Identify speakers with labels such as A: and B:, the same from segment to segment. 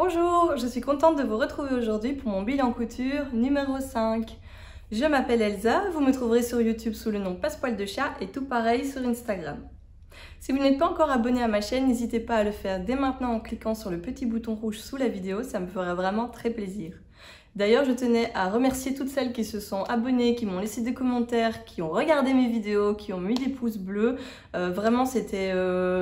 A: Bonjour, je suis contente de vous retrouver aujourd'hui pour mon bilan couture numéro 5. Je m'appelle Elsa, vous me trouverez sur YouTube sous le nom Passepoil de chat et tout pareil sur Instagram. Si vous n'êtes pas encore abonné à ma chaîne, n'hésitez pas à le faire dès maintenant en cliquant sur le petit bouton rouge sous la vidéo, ça me ferait vraiment très plaisir. D'ailleurs, je tenais à remercier toutes celles qui se sont abonnées, qui m'ont laissé des commentaires, qui ont regardé mes vidéos, qui ont mis des pouces bleus. Vraiment, c'était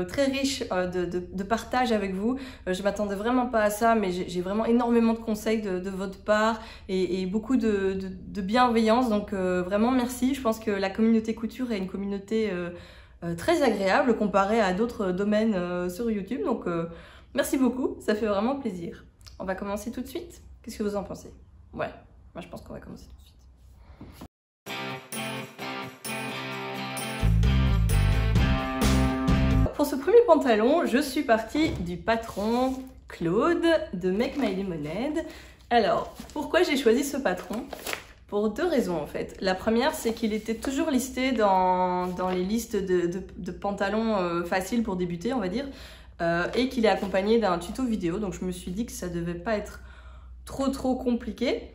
A: très riche de partage avec vous. Je m'attendais vraiment pas à ça, mais j'ai vraiment énormément de conseils de votre part et beaucoup de bienveillance. Donc vraiment, merci. Je pense que la communauté couture est une communauté très agréable comparée à d'autres domaines sur YouTube. Donc merci beaucoup, ça fait vraiment plaisir. On va commencer tout de suite. Qu'est-ce que vous en pensez? Ouais, moi je pense qu'on va commencer tout de suite. Pour ce premier pantalon, je suis partie du patron Claude de Make My Lemonade. Alors, pourquoi j'ai choisi ce patron? Pour deux raisons en fait. La première, c'est qu'il était toujours listé dans les listes de pantalons faciles pour débuter, on va dire, et qu'il est accompagné d'un tuto vidéo. Donc je me suis dit que ça devait pas être trop compliqué.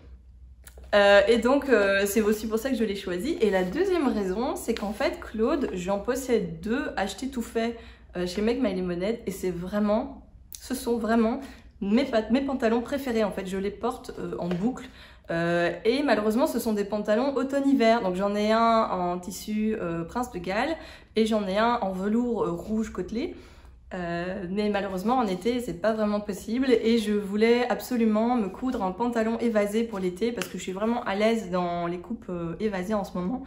A: Et donc c'est aussi pour ça que je l'ai choisi. Et la deuxième raison, c'est qu'en fait Claude, j'en possède deux achetés tout fait chez Make My Lemonade et ce sont vraiment mes pantalons préférés en fait. Je les porte en boucle et malheureusement ce sont des pantalons automne-hiver. Donc j'en ai un en tissu Prince de Galles et j'en ai un en velours rouge côtelé. Mais malheureusement en été c'est pas vraiment possible et je voulais absolument me coudre un pantalon évasé pour l'été parce que je suis vraiment à l'aise dans les coupes évasées en ce moment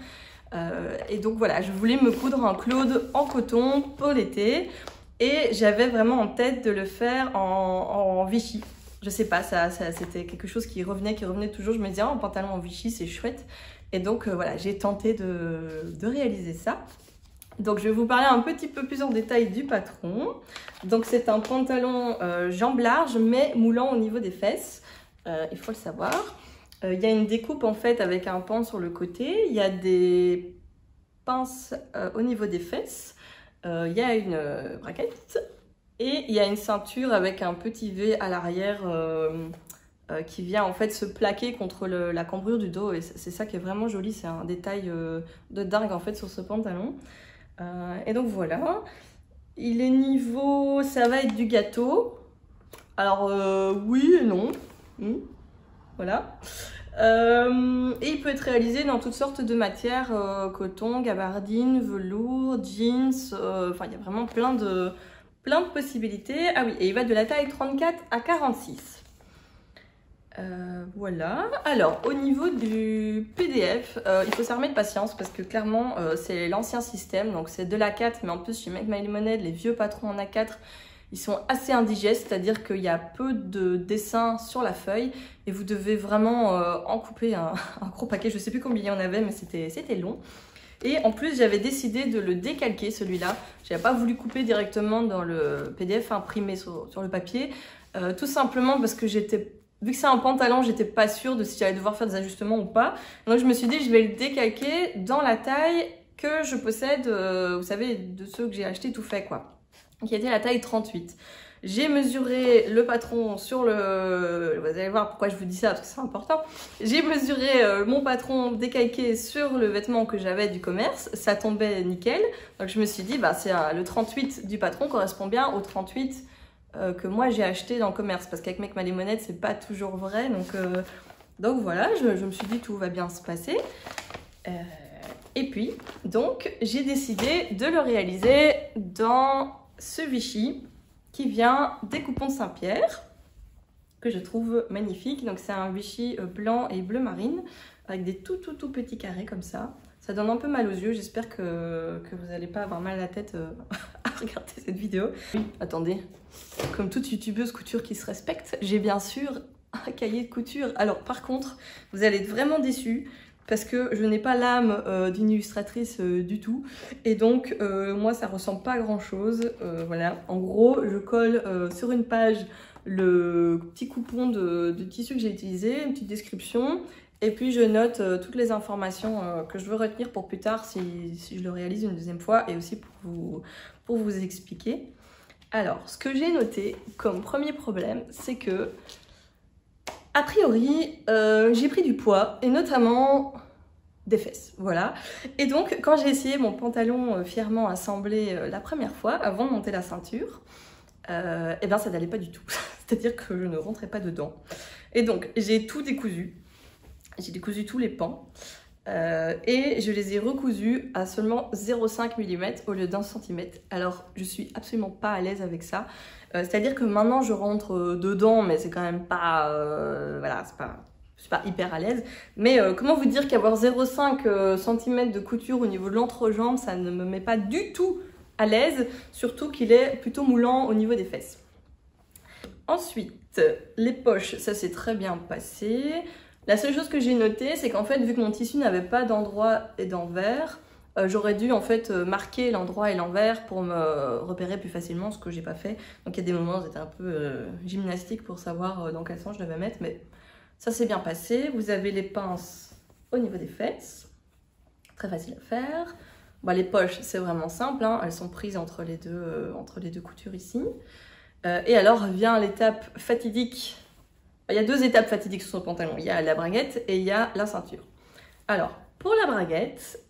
A: et donc voilà, je voulais me coudre un Claude en coton pour l'été et j'avais vraiment en tête de le faire en Vichy. Je sais pas, c'était quelque chose qui revenait toujours. Je me disais, oh, un pantalon en Vichy c'est chouette et donc voilà, j'ai tenté de réaliser ça. Donc je vais vous parler un petit peu plus en détail du patron. Donc c'est un pantalon jambes larges mais moulant au niveau des fesses, il faut le savoir. Il y a une découpe en fait avec un pan sur le côté, il y a des pinces au niveau des fesses, il y a une braguette et il y a une ceinture avec un petit V à l'arrière qui vient en fait se plaquer contre la cambrure du dos et c'est ça qui est vraiment joli, c'est un détail de dingue en fait sur ce pantalon. Et donc voilà, il est niveau, ça va être du gâteau, alors oui et non, voilà, et il peut être réalisé dans toutes sortes de matières, coton, gabardine, velours, jeans, enfin il y a vraiment plein de possibilités. Ah oui, et il va de la taille 34 à 46. Voilà, alors au niveau du PDF, il faut s'armer de patience parce que clairement c'est l'ancien système, donc c'est de l'A4, mais en plus chez Make My Lemonade, les vieux patrons en A4, ils sont assez indigestes, c'est-à-dire qu'il y a peu de dessins sur la feuille et vous devez vraiment en couper un gros paquet, je sais plus combien il y en avait mais c'était long. Et en plus j'avais décidé de le décalquer celui-là, j'avais pas voulu couper directement dans le PDF imprimé sur le papier, tout simplement parce que vu que c'est un pantalon, j'étais pas sûre de si j'allais devoir faire des ajustements ou pas. Donc je me suis dit, je vais le décalquer dans la taille que je possède, vous savez, de ceux que j'ai achetés tout fait, quoi. Qui était la taille 38. J'ai mesuré le patron sur le... Vous allez voir pourquoi je vous dis ça, parce que c'est important. J'ai mesuré mon patron décalqué sur le vêtement que j'avais du commerce. Ça tombait nickel. Donc je me suis dit, bah, le 38 du patron correspond bien au 38 que moi j'ai acheté dans le commerce, parce qu'avec Make My Lemonade c'est pas toujours vrai, donc voilà, je me suis dit tout va bien se passer, et puis donc j'ai décidé de le réaliser dans ce Vichy qui vient des Coupons de Saint-Pierre, que je trouve magnifique. Donc c'est un Vichy blanc et bleu marine avec des tout petits carrés comme ça. Ça donne un peu mal aux yeux, j'espère que vous n'allez pas avoir mal à la tête à regarder cette vidéo. Oui, attendez, comme toute youtubeuse couture qui se respecte, j'ai bien sûr un cahier de couture. Alors par contre, vous allez être vraiment déçus parce que je n'ai pas l'âme d'une illustratrice du tout. Et donc moi ça ressemble pas à grand chose. Voilà, en gros je colle sur une page le petit coupon de tissu que j'ai utilisé, une petite description. Et puis je note toutes les informations que je veux retenir pour plus tard si je le réalise une deuxième fois et aussi pour vous expliquer. Alors, ce que j'ai noté comme premier problème, c'est que, a priori, j'ai pris du poids, et notamment des fesses, voilà. Et donc, quand j'ai essayé mon pantalon fièrement assemblé la première fois, avant de monter la ceinture, et ben ça n'allait pas du tout. C'est-à-dire que je ne rentrais pas dedans. Et donc, j'ai tout décousu. J'ai décousu tous les pans. Et je les ai recousus à seulement 0,5 mm au lieu d'1 cm. Alors, je suis absolument pas à l'aise avec ça. C'est-à-dire que maintenant, je rentre dedans, mais c'est quand même pas... voilà, je suis pas hyper à l'aise. Mais comment vous dire qu'avoir 0,5 cm de couture au niveau de l'entrejambe, ça ne me met pas du tout à l'aise, surtout qu'il est plutôt moulant au niveau des fesses. Ensuite, les poches, ça s'est très bien passé. La seule chose que j'ai notée, c'est qu'en fait, vu que mon tissu n'avait pas d'endroit et d'envers, j'aurais dû en fait marquer l'endroit et l'envers pour me repérer plus facilement, ce que j'ai pas fait. Donc il y a des moments où c'était un peu gymnastique pour savoir dans quel sens je devais mettre, mais ça s'est bien passé. Vous avez les pinces au niveau des fesses, très facile à faire. Bon, les poches, c'est vraiment simple, hein. Elles sont prises entre les deux coutures ici. Et alors vient l'étape fatidique. Il y a deux étapes fatidiques sur le pantalon. Il y a la braguette et il y a la ceinture. Alors, pour la braguette,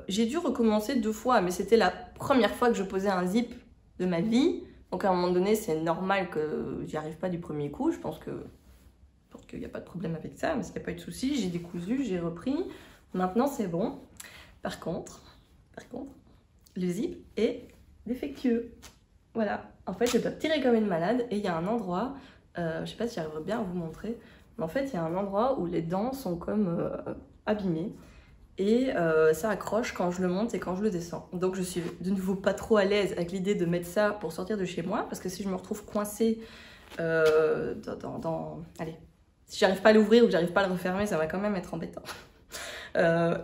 A: j'ai dû recommencer 2 fois, mais c'était la première fois que je posais un zip de ma vie. Donc à un moment donné, c'est normal que j'y arrive pas du premier coup. Je pense qu'il n'y a pas de problème avec ça, mais il n'y a pas eu de souci. J'ai décousu, j'ai repris. Maintenant, c'est bon. Par contre, le zip est défectueux. Voilà. En fait, je dois tirer comme une malade et il y a un endroit... je sais pas si j'arriverai bien à vous montrer, mais en fait il y a un endroit où les dents sont comme abîmées et ça accroche quand je le monte et quand je le descends. Donc je suis de nouveau pas trop à l'aise avec l'idée de mettre ça pour sortir de chez moi, parce que si je me retrouve coincée allez, si j'arrive pas à l'ouvrir ou que j'arrive pas à le refermer, ça va quand même être embêtant.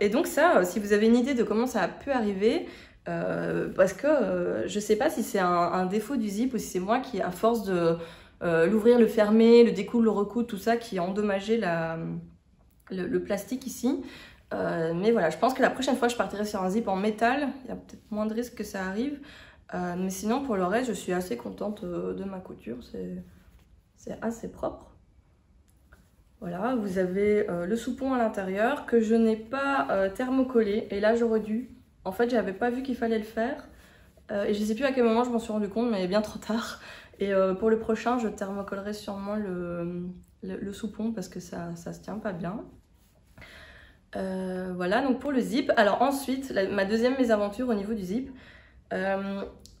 A: Et donc ça, si vous avez une idée de comment ça a pu arriver, parce que je sais pas si c'est un défaut du zip ou si c'est moi qui, à force de l'ouvrir, le fermer, le découdre, le recoudre, tout ça qui a endommagé le plastique ici. Mais voilà, je pense que la prochaine fois je partirai sur un zip en métal, il y a peut-être moins de risques que ça arrive. Mais sinon pour le reste je suis assez contente de ma couture, c'est assez propre. Voilà, vous avez le soupon à l'intérieur que je n'ai pas thermocollé, et là j'aurais dû. En fait j'avais pas vu qu'il fallait le faire, et je sais plus à quel moment je m'en suis rendu compte, mais bien trop tard. Et pour le prochain, je thermocollerai sûrement le soupon parce que ça se tient pas bien. Voilà, donc pour le zip. Alors ensuite, ma deuxième mésaventure au niveau du zip,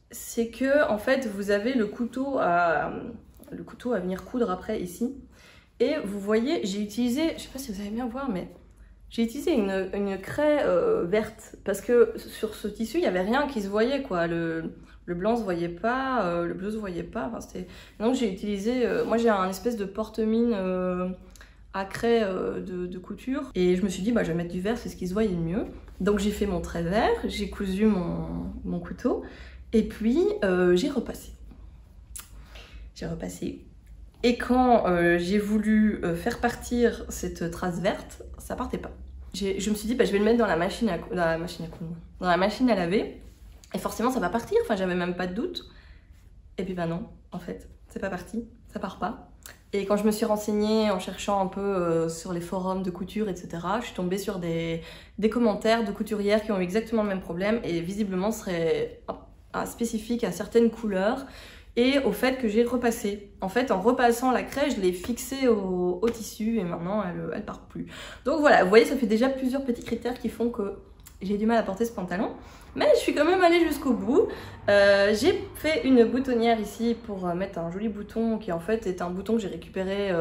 A: c'est que en fait, vous avez le couteau à venir coudre après ici. Et vous voyez, j'ai utilisé, je sais pas si vous allez bien voir, mais j'ai utilisé une craie verte parce que sur ce tissu, il n'y avait rien qui se voyait, quoi. Le blanc se voyait pas, le bleu se voyait pas. Enfin, donc j'ai utilisé, moi j'ai un espèce de porte-mine à craie de couture. Et je me suis dit, bah, je vais mettre du vert, c'est ce qui se voyait le mieux. Donc j'ai fait mon trait vert, j'ai cousu mon couteau. Et puis j'ai repassé. Et quand j'ai voulu faire partir cette trace verte, ça partait pas. Je me suis dit, bah, je vais le mettre dans la machine à laver. Et forcément, ça va partir. Enfin, j'avais même pas de doute. Et puis, bah non, en fait, c'est pas parti. Ça part pas. Et quand je me suis renseignée en cherchant un peu sur les forums de couture, etc., je suis tombée sur des commentaires de couturières qui ont eu exactement le même problème et visiblement serait spécifique à certaines couleurs. Et au fait que j'ai repassé. En fait, en repassant la craie, je l'ai fixée au tissu et maintenant, elle part plus. Donc voilà, vous voyez, ça fait déjà plusieurs petits critères qui font que j'ai du mal à porter ce pantalon. Mais je suis quand même allée jusqu'au bout. J'ai fait une boutonnière ici pour mettre un joli bouton qui en fait est un bouton que j'ai récupéré.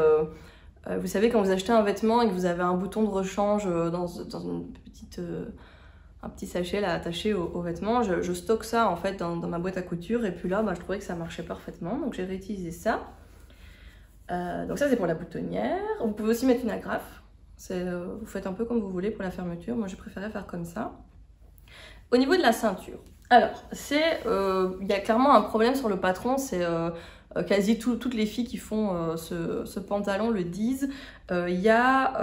A: Vous savez, quand vous achetez un vêtement et que vous avez un bouton de rechange dans une petite... un petit sachet là attaché au vêtement, je stocke ça en fait dans ma boîte à couture, et puis là bah, je trouvais que ça marchait parfaitement, donc j'ai réutilisé ça. Donc ça c'est pour la boutonnière. Vous pouvez aussi mettre une agrafe, vous faites un peu comme vous voulez pour la fermeture, moi j'ai préféré faire comme ça. Au niveau de la ceinture, alors il y a clairement un problème sur le patron, c'est quasi toutes les filles qui font ce pantalon le disent, il y a...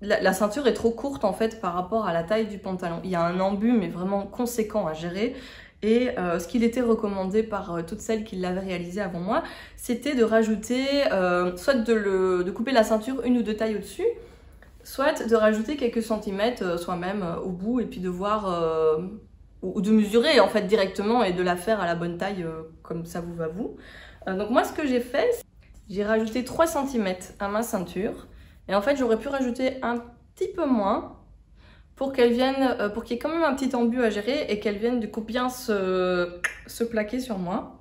A: La ceinture est trop courte en fait par rapport à la taille du pantalon. Il y a un embut mais vraiment conséquent à gérer. Et ce qu'il était recommandé par toutes celles qui l'avaient réalisé avant moi, c'était de rajouter, soit de couper la ceinture 1 ou 2 tailles au-dessus, soit de rajouter quelques centimètres soi-même au bout et puis de voir, ou de mesurer en fait directement et de la faire à la bonne taille comme ça vous va vous. Donc moi ce que j'ai fait, j'ai rajouté 3 cm à ma ceinture et en fait j'aurais pu rajouter un petit peu moins pour qu'elle vienne, pour qu'il y ait quand même un petit embu à gérer et qu'elle vienne du coup bien se plaquer sur moi.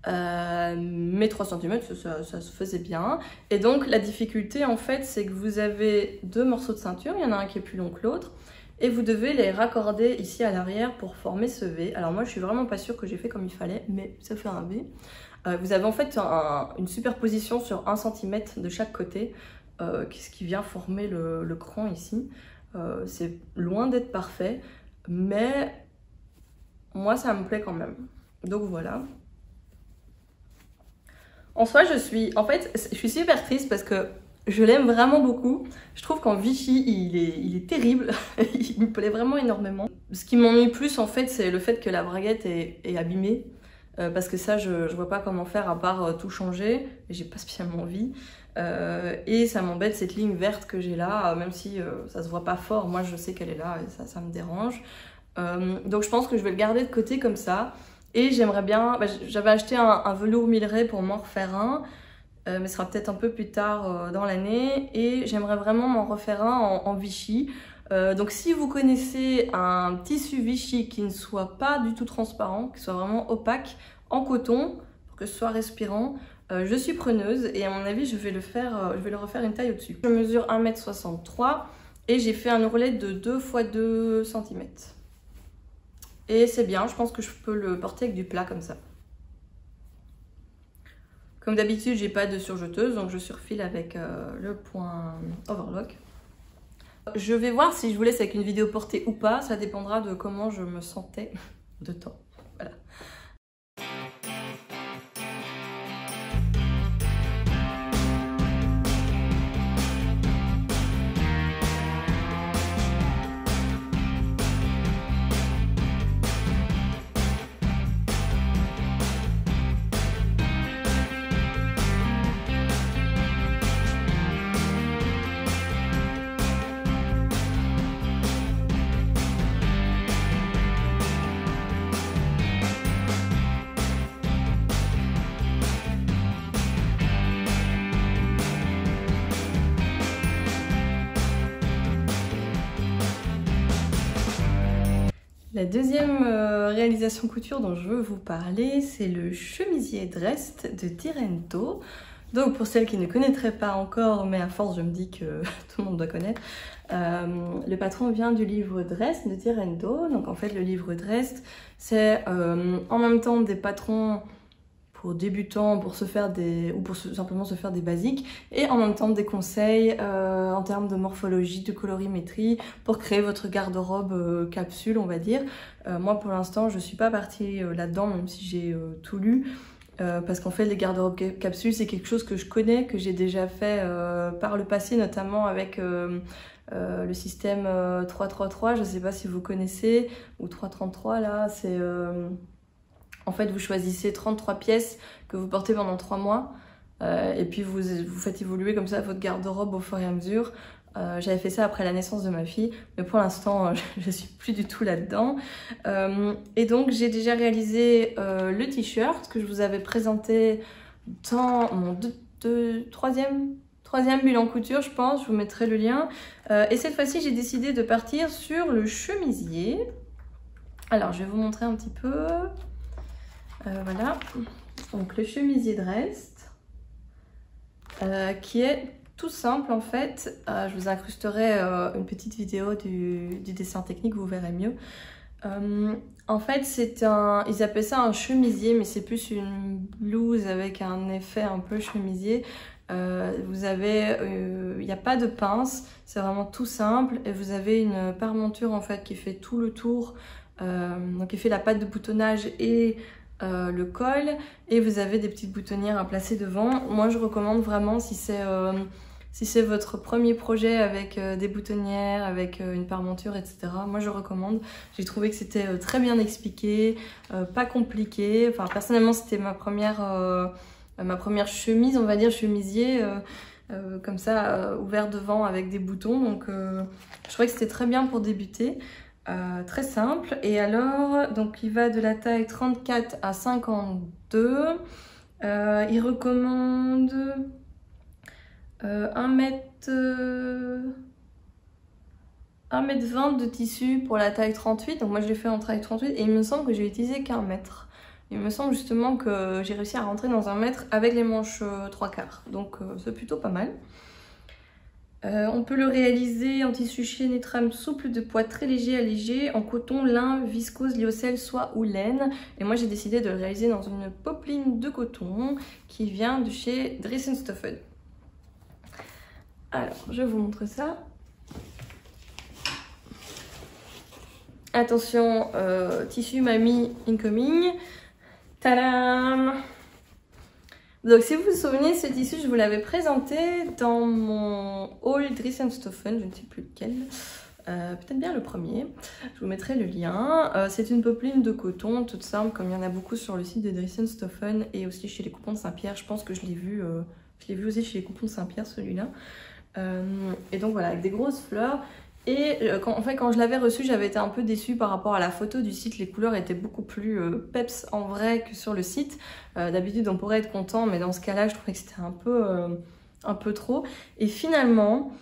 A: Mais 3 cm ça se faisait bien. Et donc la difficulté en fait c'est que vous avez 2 morceaux de ceinture, il y en a un qui est plus long que l'autre et vous devez les raccorder ici à l'arrière pour former ce V. Alors moi je suis vraiment pas sûre que j'ai fait comme il fallait, mais ça fait un V. Vous avez en fait une superposition sur 1 cm de chaque côté, ce qui vient former le cran ici. C'est loin d'être parfait, mais moi ça me plaît quand même. Donc voilà. En soi, je suis super triste parce que je l'aime vraiment beaucoup. Je trouve qu'en Vichy, il est terrible. Il me plaît vraiment énormément. Ce qui m'ennuie plus, en fait, c'est le fait que la braguette est abîmée. Parce que ça, je vois pas comment faire à part tout changer. Et j'ai pas spécialement envie. Et ça m'embête cette ligne verte que j'ai là, même si ça se voit pas fort. Moi, je sais qu'elle est là et ça me dérange. Donc je pense que je vais le garder de côté comme ça. Et j'aimerais bien, j'avais acheté un velours Milleray pour m'en refaire un, mais ce sera peut-être un peu plus tard dans l'année. Et j'aimerais vraiment m'en refaire un en Vichy. Donc si vous connaissez un tissu Vichy qui ne soit pas du tout transparent, qui soit vraiment opaque, en coton, pour que ce soit respirant, je suis preneuse et à mon avis je vais le refaire une taille au-dessus. Je mesure 1,63 m et j'ai fait un ourlet de 2 x 2 cm. Et c'est bien, je pense que je peux le porter avec du plat comme ça. Comme d'habitude, j'ai pas de surjeteuse, donc je surfile avec le point overlock. Je vais voir si je vous laisse avec une vidéo portée ou pas, ça dépendra de comment je me sentais de temps. Voilà. La deuxième réalisation couture dont je veux vous parler, c'est le chemisier Drest de Tirento. Donc pour celles qui ne connaîtraient pas encore, mais à force je me dis que tout le monde doit connaître, le patron vient du livre Drest de Tirento. Donc en fait le livre Drest, c'est en même temps des patrons pour débutants, pour se faire simplement se faire des basiques, et en même temps des conseils en termes de morphologie, de colorimétrie, pour créer votre garde-robe capsule, on va dire. Moi pour l'instant je suis pas partie là-dedans, même si j'ai tout lu, parce qu'en fait les garde-robes capsules c'est quelque chose que je connais, que j'ai déjà fait par le passé, notamment avec le système 333, je sais pas si vous connaissez, ou 333 là, c'est... En fait, vous choisissez 33 pièces que vous portez pendant 3 mois et puis vous faites évoluer comme ça votre garde-robe au fur et à mesure. J'avais fait ça après la naissance de ma fille, mais pour l'instant, je suis plus du tout là-dedans. Et donc, j'ai déjà réalisé le t-shirt que je vous avais présenté dans mon troisième bilan couture, je pense. Je vous mettrai le lien. Et cette fois-ci, j'ai décidé de partir sur le chemisier. Alors, je vais vous montrer un petit peu... voilà, donc le chemisier Drest, qui est tout simple en fait. Je vous incrusterai une petite vidéo du dessin technique, vous verrez mieux. En fait, ils appellent ça un chemisier, mais c'est plus une blouse avec un effet un peu chemisier. Vous avez, il n'y a pas de pince, c'est vraiment tout simple, et vous avez une parementure en fait qui fait tout le tour, donc qui fait la patte de boutonnage et le col, et vous avez des petites boutonnières à placer devant. Moi je recommande vraiment, si c'est Si c'est votre premier projet avec des boutonnières, avec une parmenture, etc., moi je recommande. J'ai trouvé que c'était très bien expliqué, pas compliqué. Enfin, personnellement, c'était ma première chemise, on va dire, chemisier, comme ça, ouvert devant avec des boutons. Donc, je trouvais que c'était très bien pour débuter. Très simple. Et alors, donc il va de la taille 34 à 52. Il recommande 1m20 de tissu pour la taille 38. Donc moi je l'ai fait en taille 38 et il me semble que j'ai utilisé qu'1 mètre. Il me semble justement que j'ai réussi à rentrer dans 1 mètre avec les manches 3/4. Donc c'est plutôt pas mal. On peut le réaliser en tissu chaîne et trame souple de poids très léger à léger, en coton, lin, viscose, lyocell, soie ou laine. Et moi j'ai décidé de le réaliser dans une popeline de coton qui vient de chez Dress & Stoffe. Alors, je vous montre ça. Attention, tissu mamie incoming. Tadam! Donc si vous vous souvenez, ce tissu, je vous l'avais présenté dans mon haul Dress & Stoffe, je ne sais plus lequel. Peut-être bien le premier. Je vous mettrai le lien. C'est une popeline de coton, toute simple, comme il y en a beaucoup sur le site de Dress & Stoffe et aussi chez les Coupons de Saint-Pierre. Je pense que je l'ai vu aussi chez les Coupons de Saint-Pierre, celui-là. Et donc voilà, avec des grosses fleurs. Et quand je l'avais reçu, j'avais été un peu déçue par rapport à la photo du site. Les couleurs étaient beaucoup plus peps en vrai que sur le site. D'habitude, on pourrait être content, mais dans ce cas-là, je trouvais que c'était un peu trop. Et finalement,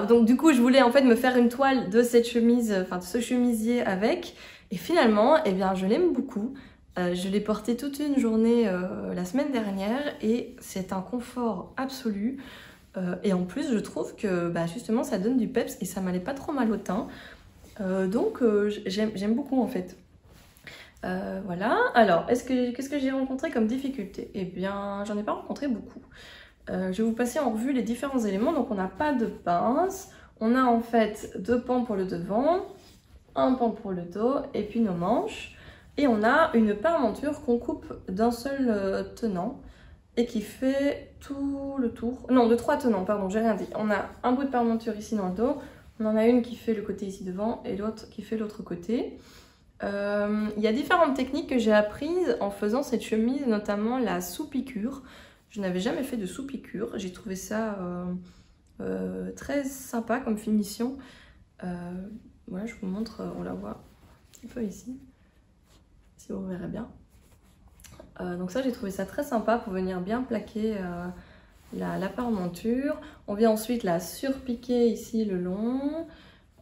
A: donc du coup, je voulais en fait me faire une toile de cette chemise, enfin de ce chemisier avec. Et finalement, eh bien, je l'aime beaucoup. Je l'ai porté toute une journée la semaine dernière et c'est un confort absolu. Et en plus, je trouve que justement, ça donne du peps et ça m'allait pas trop mal au teint. Donc, j'aime beaucoup en fait. Voilà. Alors, qu'est-ce que j'ai rencontré comme difficulté? Eh bien, j'en ai pas rencontré beaucoup. Je vais vous passer en revue les différents éléments. Donc, on n'a pas de pince. On a en fait 2 pans pour le devant, un pan pour le dos et puis nos manches. Et on a une parmenture qu'on coupe d'un seul tenant. Et qui fait tout le tour. Non, de 3 tenants, pardon, j'ai rien dit. On a un bout de parmenture ici dans le dos. On en a une qui fait le côté ici devant et l'autre qui fait l'autre côté. Il y a différentes techniques que j'ai apprises en faisant cette chemise, notamment la sous-piqûre. Je n'avais jamais fait de sous-piqûre. J'ai trouvé ça très sympa comme finition. Voilà, je vous montre, on la voit un petit peu ici, si vous verrez bien. Donc ça, j'ai trouvé ça très sympa pour venir bien plaquer la parmenture. On vient ensuite la surpiquer ici le long.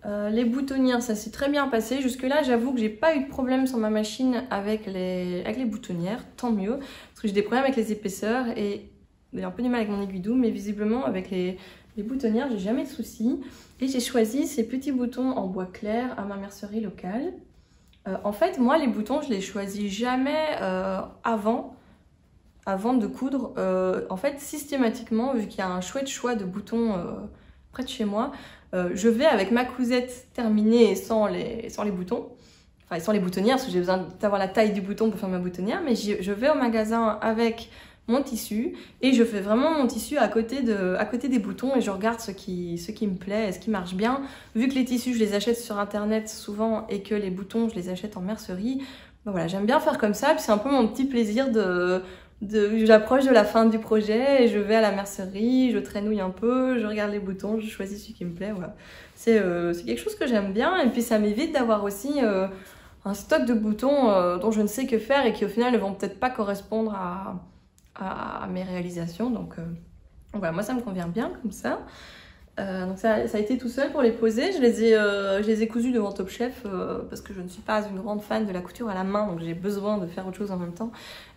A: Les boutonnières, ça s'est très bien passé. Jusque là, j'avoue que j'ai pas eu de problème sur ma machine avec les boutonnières, tant mieux. Parce que j'ai des problèmes avec les épaisseurs et j'ai un peu du mal avec mon aiguille doux, mais visiblement avec les boutonnières, j'ai jamais de soucis. Et j'ai choisi ces petits boutons en bois clair à ma mercerie locale. En fait, moi, les boutons, je les choisis jamais avant de coudre. En fait, systématiquement, vu qu'il y a un chouette choix de boutons près de chez moi, je vais avec ma cousette terminée sans les boutons. Enfin, sans les boutonnières, parce que j'ai besoin d'avoir la taille du bouton pour faire ma boutonnière. Mais je vais au magasin avec mon tissu et je fais vraiment mon tissu à côté des boutons et je regarde ce qui me plaît et ce qui marche bien. Vu que les tissus je les achète sur internet souvent et que les boutons je les achète en mercerie, voilà, j'aime bien faire comme ça. Puis c'est un peu mon petit plaisir j'approche de la fin du projet et je vais à la mercerie, je traînouille un peu, je regarde les boutons, je choisis celui qui me plaît. Voilà. C'est quelque chose que j'aime bien et puis ça m'évite d'avoir aussi un stock de boutons dont je ne sais que faire et qui au final ne vont peut-être pas correspondre à mes réalisations. Donc voilà, moi ça me convient bien comme ça. Donc ça a été tout seul pour les poser. Je les ai cousus devant Top Chef parce que je ne suis pas une grande fan de la couture à la main, donc j'ai besoin de faire autre chose en même temps.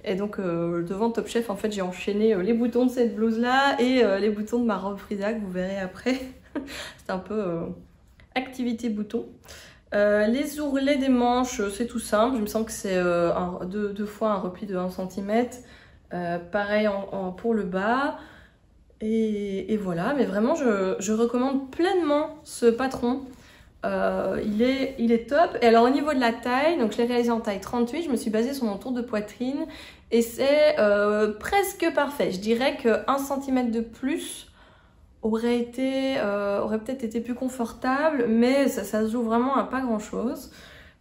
A: Et donc devant Top Chef, en fait, j'ai enchaîné les boutons de cette blouse là et les boutons de ma robe Frida que vous verrez après. C'est un peu activité bouton. Les ourlets des manches, c'est tout simple. Il me semble que c'est deux fois un repli de 1 cm. Pareil pour le bas. Et voilà, mais vraiment je recommande pleinement ce patron. Il est top. Et alors au niveau de la taille, donc je l'ai réalisé en taille 38, je me suis basée sur mon tour de poitrine et c'est presque parfait. Je dirais que 1 cm de plus aurait peut-être été plus confortable, mais ça se joue vraiment à pas grand chose.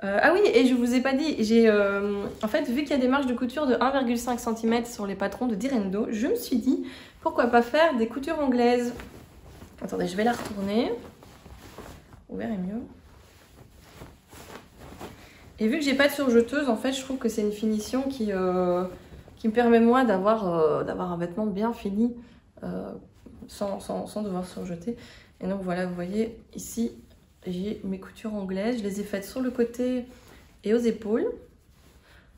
A: Ah oui, et je vous ai pas dit, j'ai en fait, vu qu'il y a des marges de couture de 1,5 cm sur les patrons de Direndo, je me suis dit, pourquoi pas faire des coutures anglaises. Attendez, je vais la retourner. Ouvert est mieux. Et vu que j'ai pas de surjeteuse, en fait, je trouve que c'est une finition qui me permet moi d'avoir un vêtement bien fini sans devoir surjeter. Et donc voilà, vous voyez ici, j'ai mes coutures anglaises. Je les ai faites sur le côté et aux épaules.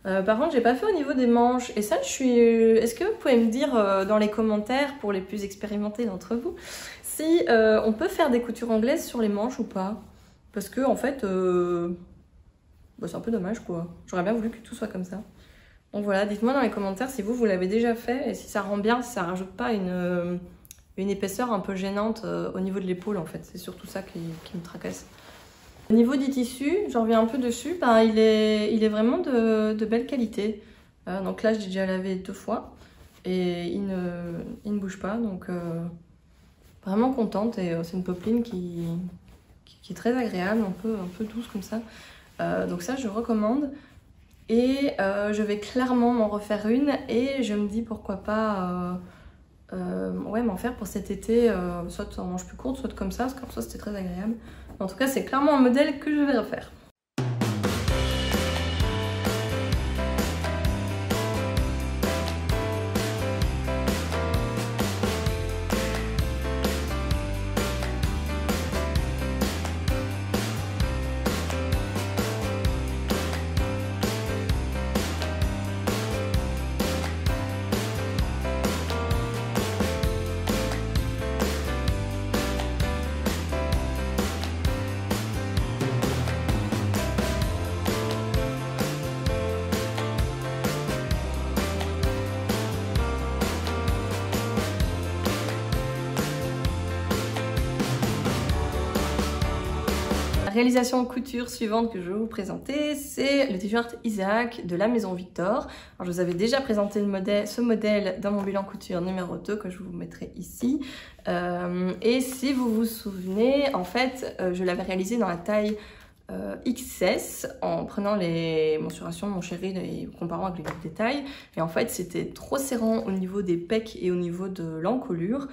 A: Par contre, j'ai pas fait au niveau des manches. Et ça, est-ce que vous pouvez me dire dans les commentaires, pour les plus expérimentés d'entre vous, si on peut faire des coutures anglaises sur les manches ou pas? Parce que en fait, bah, c'est un peu dommage quoi. J'aurais bien voulu que tout soit comme ça. Donc voilà, dites-moi dans les commentaires si vous l'avez déjà fait et si ça rend bien, si ça rajoute pas une épaisseur un peu gênante au niveau de l'épaule en fait. C'est surtout ça qui me tracasse. Au niveau du tissu, j'en reviens un peu dessus, ben, il est vraiment de belle qualité. Donc là, j'ai déjà lavé 2 fois et il ne bouge pas. Donc vraiment contente et c'est une popeline qui est très agréable, un peu douce comme ça. Donc ça, je recommande. Et je vais clairement m'en refaire une et je me dis pourquoi pas ouais, m'en faire pour cet été, soit en manche plus courte, soit comme ça, parce qu'en soi c'était très agréable. En tout cas, c'est clairement un modèle que je vais refaire. La réalisation couture suivante que je vais vous présenter, c'est le t-shirt Isaac de la Maison Victor. Alors, je vous avais déjà présenté ce modèle dans mon bilan couture numéro 2 que je vous mettrai ici. Et si vous vous souvenez, en fait, je l'avais réalisé dans la taille XS en prenant les mensurations de mon chéri et comparant avec les détails. Et en fait, c'était trop serrant au niveau des pecs et au niveau de l'encolure.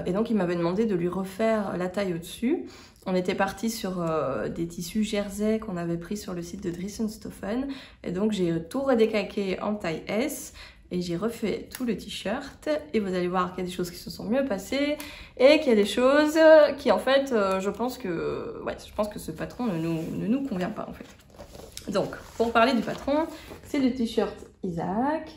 A: Et donc, il m'avait demandé de lui refaire la taille au-dessus. On était parti sur des tissus jersey qu'on avait pris sur le site de Dressenstoffen. Et donc, j'ai tout redécalqué en taille S. Et j'ai refait tout le t-shirt et vous allez voir qu'il y a des choses qui se sont mieux passées et qu'il y a des choses qui en fait je pense que ce patron ne nous convient pas en fait. Donc pour parler du patron, c'est le t-shirt Isaac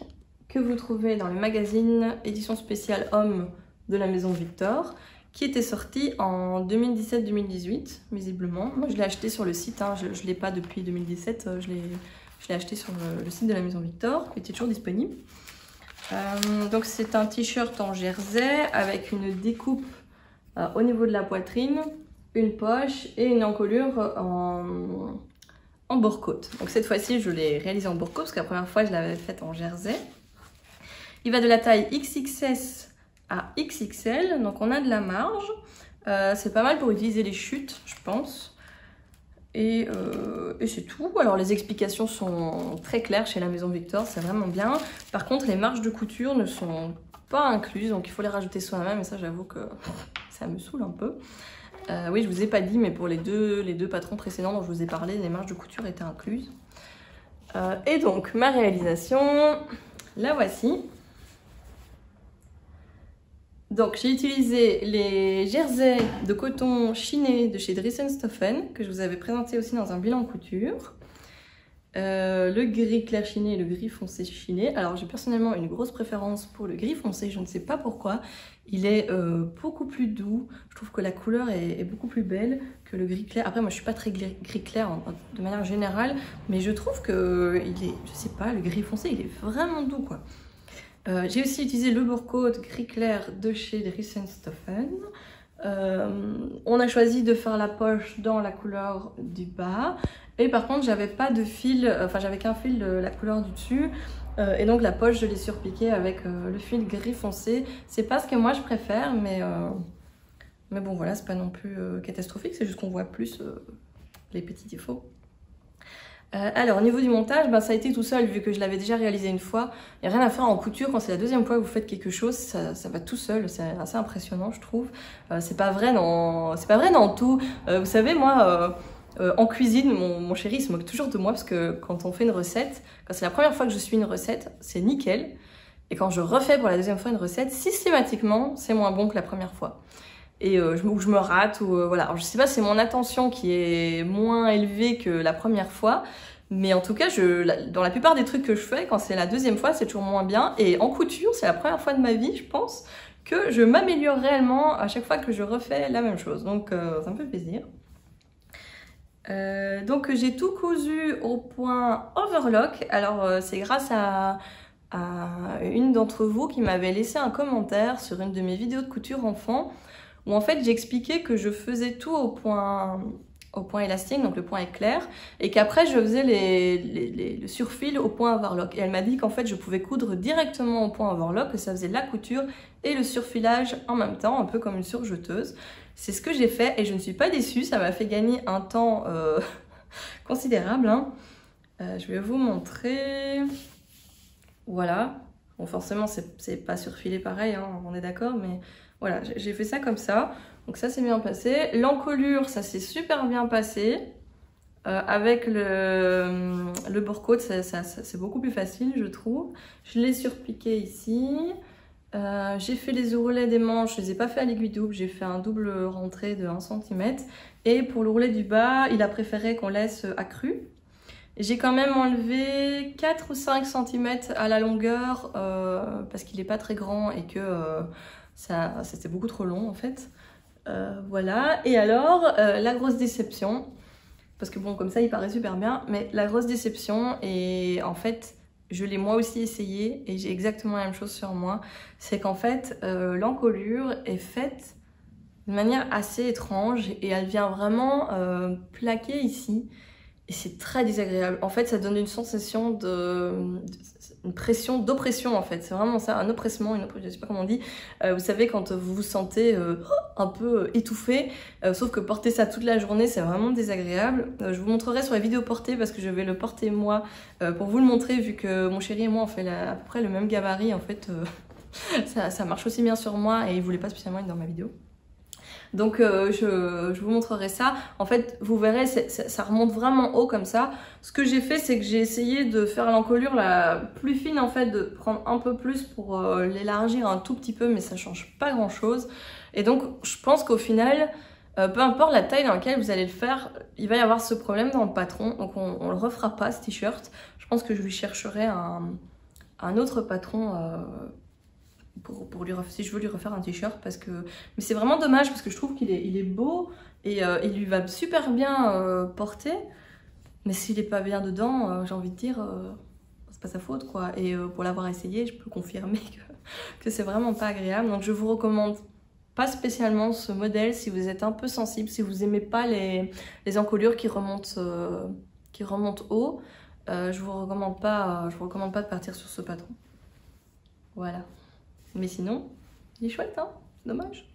A: que vous trouvez dans le magazine édition spéciale homme de la Maison Victor qui était sorti en 2017-2018 visiblement. Moi je l'ai acheté sur le site, hein, je ne l'ai pas depuis 2017, je l'ai acheté sur le site de la Maison Victor, qui était toujours disponible. Donc c'est un t-shirt en jersey avec une découpe au niveau de la poitrine, une poche et une encolure en bore-côte. Donc cette fois-ci je l'ai réalisé en bore-côte parce que la première fois je l'avais faite en jersey. Il va de la taille XXS à XXL, donc on a de la marge. C'est pas mal pour utiliser les chutes je pense. Et c'est tout. Alors les explications sont très claires chez la Maison Victor, c'est vraiment bien. Par contre les marges de couture ne sont pas incluses, donc il faut les rajouter soi-même et ça j'avoue que ça me saoule un peu. Oui, je vous ai pas dit, mais pour les deux patrons précédents dont je vous ai parlé, les marges de couture étaient incluses. Et donc ma réalisation, la voici. Donc j'ai utilisé les jerseys de coton chiné de chez Dressenstoffen que je vous avais présenté aussi dans un bilan couture. Le gris clair chiné et le gris foncé chiné. Alors j'ai personnellement une grosse préférence pour le gris foncé, je ne sais pas pourquoi. Il est beaucoup plus doux, je trouve que la couleur est beaucoup plus belle que le gris clair. Après moi je suis pas très gris clair de manière générale, mais je trouve que je sais pas, le gris foncé il est vraiment doux quoi. J'ai aussi utilisé le bore-côte gris clair de chez Dressenstoffen. On a choisi de faire la poche dans la couleur du bas. Et par contre, j'avais pas de fil, enfin j'avais qu'un fil de la couleur du dessus. Et donc la poche, je l'ai surpiquée avec le fil gris foncé. C'est pas ce que moi je préfère, mais Mais bon voilà, c'est pas non plus catastrophique, c'est juste qu'on voit plus les petits défauts. Alors au niveau du montage, ça a été tout seul vu que je l'avais déjà réalisé une fois. Il n'y a rien à faire en couture, quand c'est la deuxième fois que vous faites quelque chose, ça va tout seul, c'est assez impressionnant je trouve. C'est pas vrai dans tout. Vous savez moi, en cuisine, mon chéri il se moque toujours de moi parce que quand on fait une recette, quand c'est la première fois que je suis une recette, c'est nickel. Et quand je refais pour la deuxième fois une recette, systématiquement c'est moins bon que la première fois. Et je me rate ou voilà. Alors, je sais pas, c'est mon attention qui est moins élevée que la première fois, mais en tout cas, dans la plupart des trucs que je fais, quand c'est la deuxième fois, c'est toujours moins bien. Et en couture, c'est la première fois de ma vie, je pense, que je m'améliore réellement à chaque fois que je refais la même chose. Donc, ça me fait plaisir. Donc, j'ai tout cousu au point overlock. Alors, c'est grâce à une d'entre vous qui m'avait laissé un commentaire sur une de mes vidéos de couture enfant, où en fait j'expliquais que je faisais tout au point élastique, donc le point éclair, et qu'après je faisais le surfil au point overlock. Et elle m'a dit qu'en fait je pouvais coudre directement au point overlock, que ça faisait la couture et le surfilage en même temps, un peu comme une surjeteuse. C'est ce que j'ai fait et je ne suis pas déçue, ça m'a fait gagner un temps considérable. Hein. Je vais vous montrer. Voilà. Bon, forcément c'est pas surfilé pareil, hein, on est d'accord, mais voilà, j'ai fait ça comme ça. Donc ça s'est bien passé. L'encolure, ça s'est super bien passé. Avec le bord-côte, c'est beaucoup plus facile, je trouve. Je l'ai surpiqué ici. J'ai fait les ourlets des manches, je les ai pas fait à l'aiguille double. J'ai fait un double rentré de 1 cm. Et pour l'ourlet du bas, il a préféré qu'on laisse accru. J'ai quand même enlevé 4 ou 5 cm à la longueur parce qu'il n'est pas très grand et que c'était beaucoup trop long en fait. Voilà. Et alors, la grosse déception, parce que bon, comme ça il paraît super bien, mais la grosse déception, et en fait, je l'ai moi aussi essayé et j'ai exactement la même chose sur moi, c'est qu'en fait, l'encolure est faite de manière assez étrange et elle vient vraiment plaquer ici. Et c'est très désagréable. En fait, ça donne une sensation une pression, d'oppression en fait. C'est vraiment ça, un oppressement, je sais pas comment on dit. Vous savez, quand vous vous sentez un peu étouffé, sauf que porter ça toute la journée, c'est vraiment désagréable. Je vous montrerai sur la vidéo portée parce que je vais le porter moi pour vous le montrer, vu que mon chéri et moi on fait à peu près le même gabarit. En fait, ça marche aussi bien sur moi et il voulait pas spécialement être dans ma vidéo. Donc je vous montrerai ça. En fait, vous verrez, ça remonte vraiment haut comme ça. Ce que j'ai fait, c'est que j'ai essayé de faire l'encolure la plus fine, en fait, de prendre un peu plus pour l'élargir un tout petit peu, mais ça change pas grand chose. Et donc, je pense qu'au final, peu importe la taille dans laquelle vous allez le faire, il va y avoir ce problème dans le patron. Donc on le refera pas, ce t-shirt. Je pense que je lui chercherai un autre patron si je veux lui refaire un t-shirt, parce que mais c'est vraiment dommage parce que je trouve qu'il est beau et il lui va super bien porter, mais s'il est pas bien dedans, j'ai envie de dire c'est pas sa faute quoi. Et pour l'avoir essayé, je peux confirmer que c'est vraiment pas agréable. Donc je vous recommande pas spécialement ce modèle si vous êtes un peu sensible, si vous aimez pas les encolures qui remontent haut. Je vous recommande pas de partir sur ce patron. Voilà. Mais sinon, il est chouette, hein? Dommage.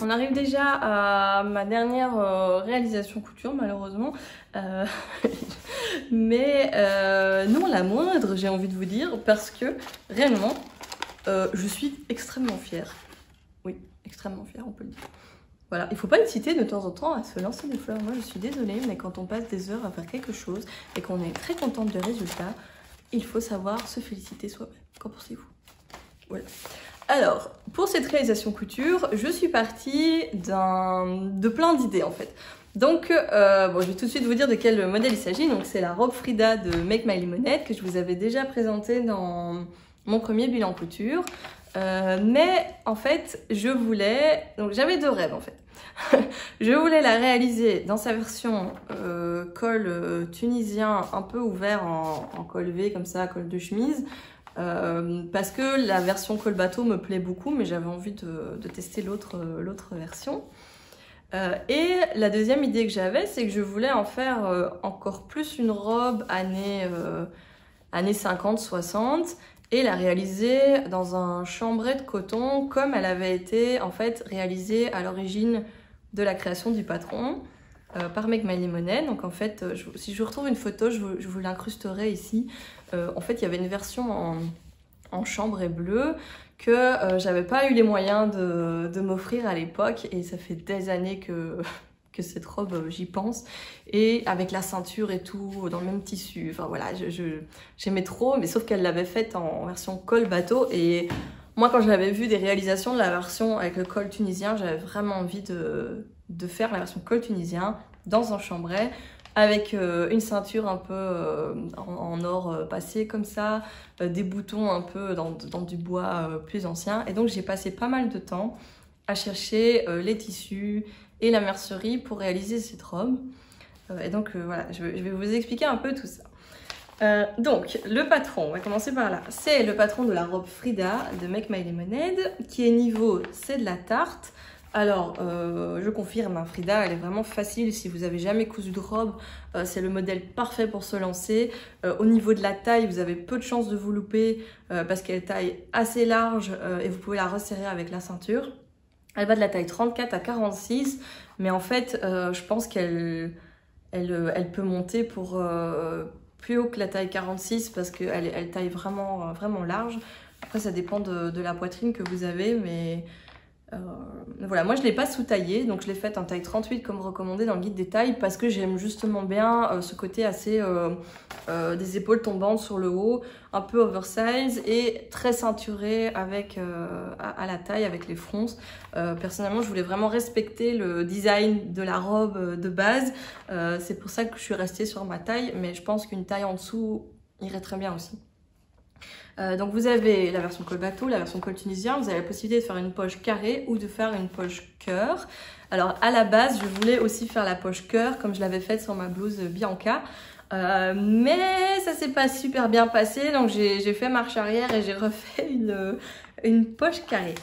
A: On arrive déjà à ma dernière réalisation couture, malheureusement. Mais non la moindre, j'ai envie de vous dire, parce que réellement, je suis extrêmement fière. Oui, extrêmement fière, on peut le dire. Voilà, il faut pas hésiter de temps en temps à se lancer des fleurs. Moi je suis désolée, mais quand on passe des heures à faire quelque chose et qu'on est très contente du résultat, il faut savoir se féliciter soi-même. Qu'en pensez-vous? Voilà. Alors, pour cette réalisation couture, je suis partie de plein d'idées en fait. Donc, bon, je vais tout de suite vous dire de quel modèle il s'agit. Donc, c'est la robe Frida de Make My Lemonade que je vous avais déjà présentée dans mon premier bilan couture. Mais en fait, donc j'avais deux rêves en fait. Je voulais la réaliser dans sa version col tunisien un peu ouvert en col V comme ça, col de chemise. Parce que la version col bateau me plaît beaucoup, mais j'avais envie de tester l'autre version. Et la deuxième idée que j'avais, c'est que je voulais en faire encore plus une robe années 50-60 et la réaliser dans un chambray de coton comme elle avait été en fait réalisée à l'origine de la création du patron par Make My Lemonade. Donc en fait, si je retrouve une photo, je vous l'incrusterai ici. En fait, il y avait une version en chambray bleu que j'avais pas eu les moyens de m'offrir à l'époque, et ça fait des années que cette robe, j'y pense, et avec la ceinture et tout, dans le même tissu, enfin voilà, j'aimais trop, mais sauf qu'elle l'avait faite en version col bateau, et moi quand j'avais vu des réalisations de la version avec le col tunisien, j'avais vraiment envie de faire la version col tunisien dans un chambray, avec une ceinture un peu en or passé comme ça, des boutons un peu dans du bois plus ancien. Et donc j'ai passé pas mal de temps à chercher les tissus et la mercerie pour réaliser cette robe. Et donc voilà, je vais vous expliquer un peu tout ça. Donc le patron, on va commencer par là. C'est le patron de la robe Frida de Make My Lemonade, qui est niveau, c'est de la tarte. Alors, je confirme, hein, Frida, elle est vraiment facile. Si vous n'avez jamais cousu de robe, c'est le modèle parfait pour se lancer. Au niveau de la taille, vous avez peu de chances de vous louper parce qu'elle taille assez large et vous pouvez la resserrer avec la ceinture. Elle va de la taille 34 à 46, mais en fait, je pense qu'elle peut monter pour plus haut que la taille 46 parce qu'elle taille vraiment, vraiment large. Après, ça dépend de la poitrine que vous avez, mais... voilà, moi je ne l'ai pas sous-taillée, donc je l'ai faite en taille 38 comme recommandé dans le guide des tailles parce que j'aime justement bien ce côté assez des épaules tombantes sur le haut, un peu oversize et très ceinturé avec, à la taille avec les fronces. Personnellement, je voulais vraiment respecter le design de la robe de base, c'est pour ça que je suis restée sur ma taille, mais je pense qu'une taille en dessous irait très bien aussi. Donc vous avez la version col bateau, la version col tunisien, vous avez la possibilité de faire une poche carrée ou de faire une poche cœur. Alors à la base, je voulais aussi faire la poche cœur comme je l'avais faite sur ma blouse Bianca. Mais ça s'est pas super bien passé, donc j'ai fait marche arrière et j'ai refait une poche carrée.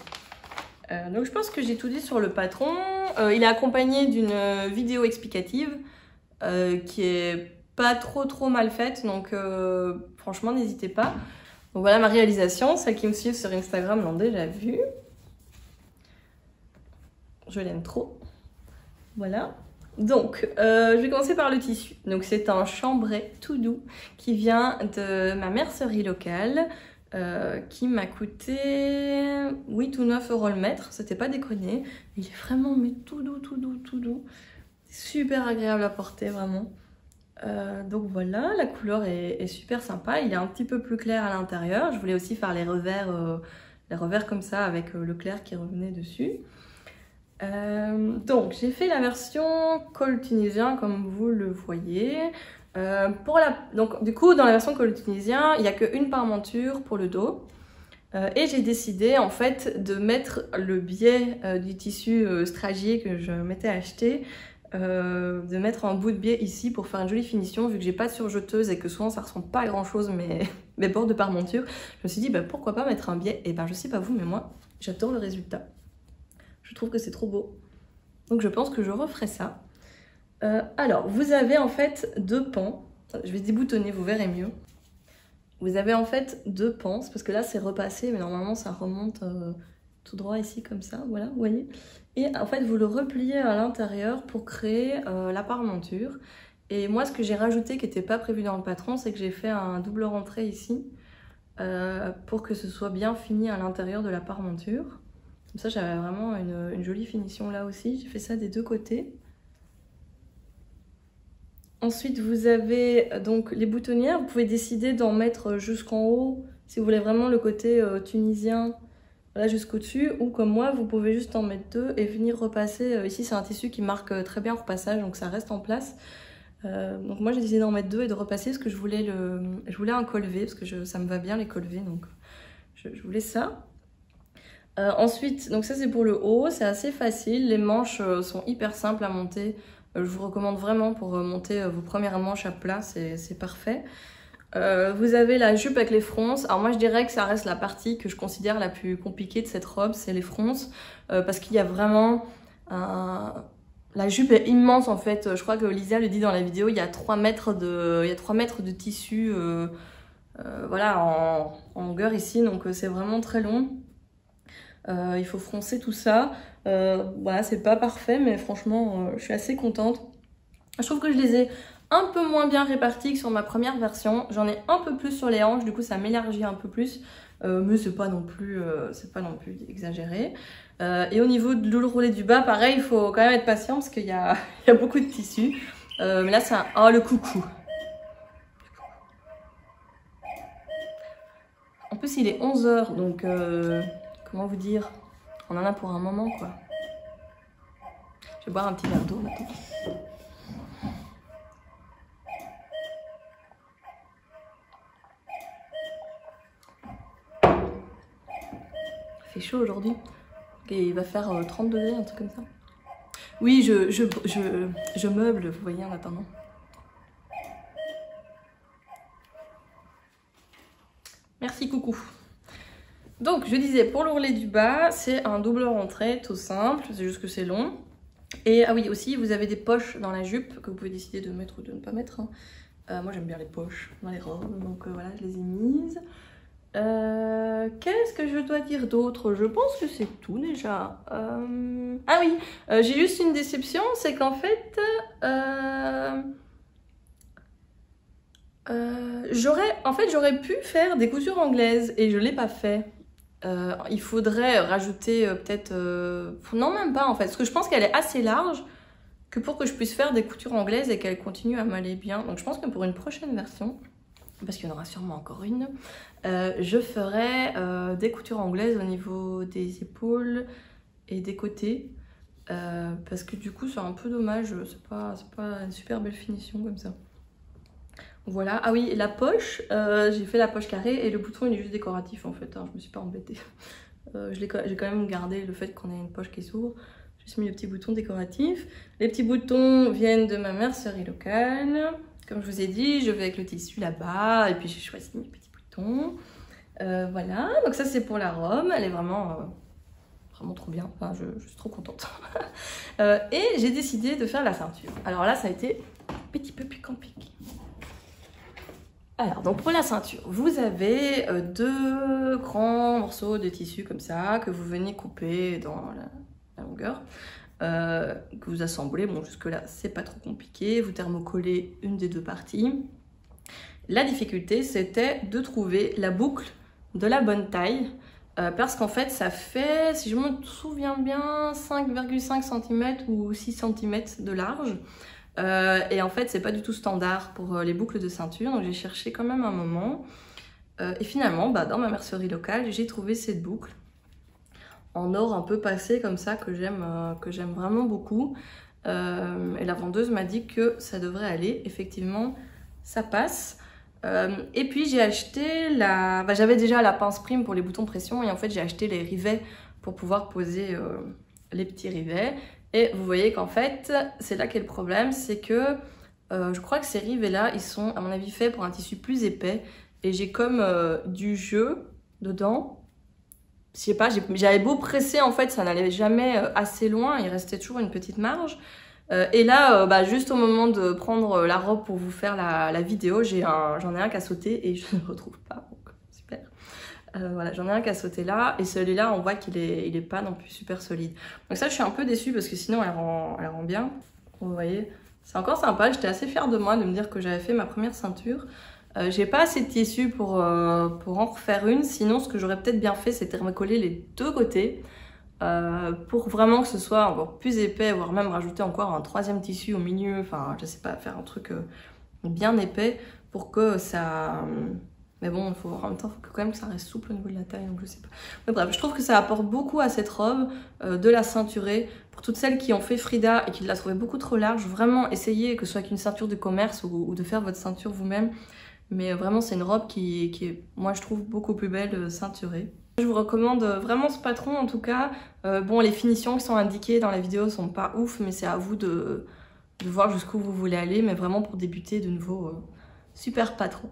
A: Donc je pense que j'ai tout dit sur le patron. Il est accompagné d'une vidéo explicative qui est pas trop mal faite, donc franchement n'hésitez pas. Donc voilà ma réalisation, celles qui me suivent sur Instagram l'ont déjà vue. Je l'aime trop. Voilà. Donc, je vais commencer par le tissu. Donc c'est un chambray tout doux qui vient de ma mercerie locale qui m'a coûté 8 ou 9 € le mètre. C'était pas déconné. Il est vraiment mais tout doux. Super agréable à porter vraiment. Donc voilà, la couleur est super sympa, il est un petit peu plus clair à l'intérieur. Je voulais aussi faire les revers comme ça avec le clair qui revenait dessus. Donc j'ai fait la version col tunisien comme vous le voyez. Donc du coup dans la version col tunisien, il n'y a qu'une parmenture pour le dos. Et j'ai décidé en fait de mettre le biais du tissu stragier que je m'étais acheté, de mettre un bout de biais ici pour faire une jolie finition, vu que j'ai pas de surjeteuse et que souvent ça ressemble pas à grand chose mes bords de parmenture. Je me suis dit bah, pourquoi pas mettre un biais, et ben je sais pas vous mais moi j'adore le résultat, je trouve que c'est trop beau, donc je pense que je referai ça. Alors vous avez en fait deux pans, je vais déboutonner, vous verrez mieux. Vous avez en fait deux pans, parce que là c'est repassé mais normalement ça remonte tout droit ici comme ça, voilà, vous voyez. Et en fait vous le repliez à l'intérieur pour créer la parmenture. Et moi ce que j'ai rajouté qui n'était pas prévu dans le patron, c'est que j'ai fait un double rentrée ici pour que ce soit bien fini à l'intérieur de la parmenture. Comme ça, j'avais vraiment une jolie finition là aussi. J'ai fait ça des deux côtés. Ensuite, vous avez donc les boutonnières. Vous pouvez décider d'en mettre jusqu'en haut si vous voulez vraiment le côté tunisien, voilà, jusqu'au dessus. Ou comme moi, vous pouvez juste en mettre deux et venir repasser. Ici, c'est un tissu qui marque très bien le repassage, donc ça reste en place. Donc moi, j'ai décidé d'en mettre deux et de repasser parce que je voulais un col V, parce que ça me va bien les cols V, donc je voulais ça. Ensuite, donc ça c'est pour le haut, c'est assez facile, les manches sont hyper simples à monter. Je vous recommande vraiment pour monter vos premières manches à plat, c'est parfait. Vous avez la jupe avec les fronces. Alors moi je dirais que ça reste la partie que je considère la plus compliquée de cette robe, c'est les fronces. Parce qu'il y a vraiment la jupe est immense en fait. Je crois que Lisa le dit dans la vidéo, il y a 3 mètres de tissu voilà, en longueur ici, donc c'est vraiment très long. Il faut froncer tout ça. Voilà, c'est pas parfait, mais franchement, je suis assez contente. Je trouve que je les ai un peu moins bien répartis que sur ma première version. J'en ai un peu plus sur les hanches, du coup ça m'élargit un peu plus. Mais c'est pas non plus exagéré. Et au niveau de l'enroulé du bas, pareil, il faut quand même être patient parce qu'il y a beaucoup de tissu. Mais là, c'est un... Oh, le coucou! En plus, il est 11 h, donc... comment vous dire? On en a pour un moment, quoi. Je vais boire un petit verre d'eau maintenant. Il fait chaud aujourd'hui. Et il va faire 30 degrés, un truc comme ça. Oui, je meuble, vous voyez, en attendant. Merci, coucou. Donc, je disais, pour l'ourlet du bas, c'est un double rentrée, tout simple. C'est juste que c'est long. Et ah oui, aussi, vous avez des poches dans la jupe que vous pouvez décider de mettre ou de ne pas mettre. Moi, j'aime bien les poches dans les robes, donc voilà, je les ai mises. Qu'est-ce que je dois dire d'autre? Je pense que c'est tout déjà. Ah oui, j'ai juste une déception, c'est qu'en fait, j'aurais pu faire des coutures anglaises et je l'ai pas fait. Il faudrait rajouter peut-être... non, même pas en fait, parce que je pense qu'elle est assez large que pour que je puisse faire des coutures anglaises et qu'elle continue à m'aller bien. Donc je pense que pour une prochaine version, parce qu'il y en aura sûrement encore une, je ferai des coutures anglaises au niveau des épaules et des côtés. Parce que du coup c'est un peu dommage, c'est pas une super belle finition comme ça. Voilà, ah oui, la poche, j'ai fait la poche carrée et le bouton il est juste décoratif en fait, hein, je me suis pas embêtée. J'ai quand même gardé le fait qu'on ait une poche qui s'ouvre. J'ai juste mis le petit bouton décoratif. Les petits boutons viennent de ma mercerie locale. Comme je vous ai dit, je vais avec le tissu là-bas et puis j'ai choisi mes petits boutons. Voilà, donc ça c'est pour la robe, elle est vraiment trop bien, enfin, je suis trop contente. Et j'ai décidé de faire la ceinture. Alors là ça a été un petit peu plus compliqué. Alors, donc pour la ceinture, vous avez 2 grands morceaux de tissu comme ça, que vous venez couper dans la longueur, que vous assemblez. Bon, jusque-là, c'est pas trop compliqué. Vous thermocollez une des 2 parties. La difficulté, c'était de trouver la boucle de la bonne taille, parce qu'en fait, ça fait, si je me souviens bien, 5,5 cm ou 6 cm de large. Et en fait c'est pas du tout standard pour les boucles de ceinture, donc j'ai cherché quand même un moment et finalement dans ma mercerie locale j'ai trouvé cette boucle en or un peu passé comme ça que j'aime vraiment beaucoup, et la vendeuse m'a dit que ça devrait aller. Effectivement ça passe. Et puis j'ai acheté j'avais déjà la pince prime pour les boutons pression et en fait j'ai acheté les rivets pour pouvoir poser les petits rivets. Et vous voyez qu'en fait, c'est là qu'est le problème, c'est que je crois que ces rivets-là, ils sont à mon avis faits pour un tissu plus épais. Et j'ai comme du jeu dedans. Je sais pas, j'avais beau presser, en fait, ça n'allait jamais assez loin, il restait toujours une petite marge. Et là, juste au moment de prendre la robe pour vous faire la vidéo, j'en ai un qui a sauté et je ne le retrouve pas, donc super. Voilà, j'en ai un qui a sauté là, et celui-là on voit qu'il est pas non plus super solide. Donc ça je suis un peu déçue parce que sinon elle rend bien. Vous voyez, c'est encore sympa, j'étais assez fière de moi de me dire que j'avais fait ma première ceinture. J'ai pas assez de tissu pour en refaire une, sinon ce que j'aurais peut-être bien fait c'est thermocoller les 2 côtés. pour vraiment que ce soit encore plus épais, voire même rajouter encore un troisième tissu au milieu, enfin je sais pas, faire un truc bien épais pour que ça... Mais bon, en même temps, il faut quand même que ça reste souple au niveau de la taille, donc je sais pas. Mais bref, je trouve que ça apporte beaucoup à cette robe de la ceinturer. Pour toutes celles qui ont fait Frida et qui la trouvaient beaucoup trop large, vraiment essayez que ce soit avec une ceinture de commerce ou de faire votre ceinture vous-même. Mais vraiment, c'est une robe qui est, moi je trouve, beaucoup plus belle ceinturée. Je vous recommande vraiment ce patron en tout cas. Bon, les finitions qui sont indiquées dans la vidéo sont pas ouf, mais c'est à vous de voir jusqu'où vous voulez aller. Mais vraiment pour débuter, de nouveau, super patron.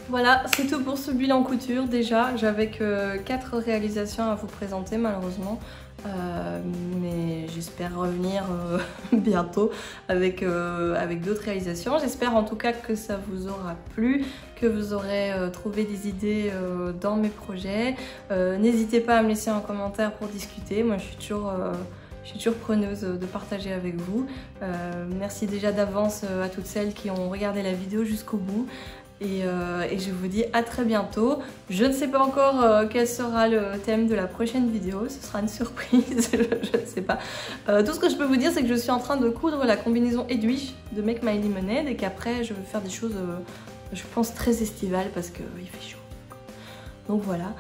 A: Voilà, c'est tout pour ce bilan couture. Déjà, j'avais que 4 réalisations à vous présenter malheureusement. Mais j'espère revenir bientôt avec d'autres réalisations. J'espère en tout cas que ça vous aura plu, que vous aurez trouvé des idées dans mes projets. N'hésitez pas à me laisser un commentaire pour discuter. Moi, je suis toujours preneuse de partager avec vous. Merci déjà d'avance à toutes celles qui ont regardé la vidéo jusqu'au bout. Et je vous dis à très bientôt. Je ne sais pas encore quel sera le thème de la prochaine vidéo, ce sera une surprise, je ne sais pas. Tout ce que je peux vous dire, c'est que je suis en train de coudre la combinaison Edwige de Make My Lemonade et qu'après je vais faire des choses, je pense, très estivales parce qu'il fait chaud. Donc voilà,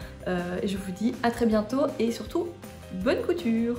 A: et je vous dis à très bientôt et surtout, bonne couture!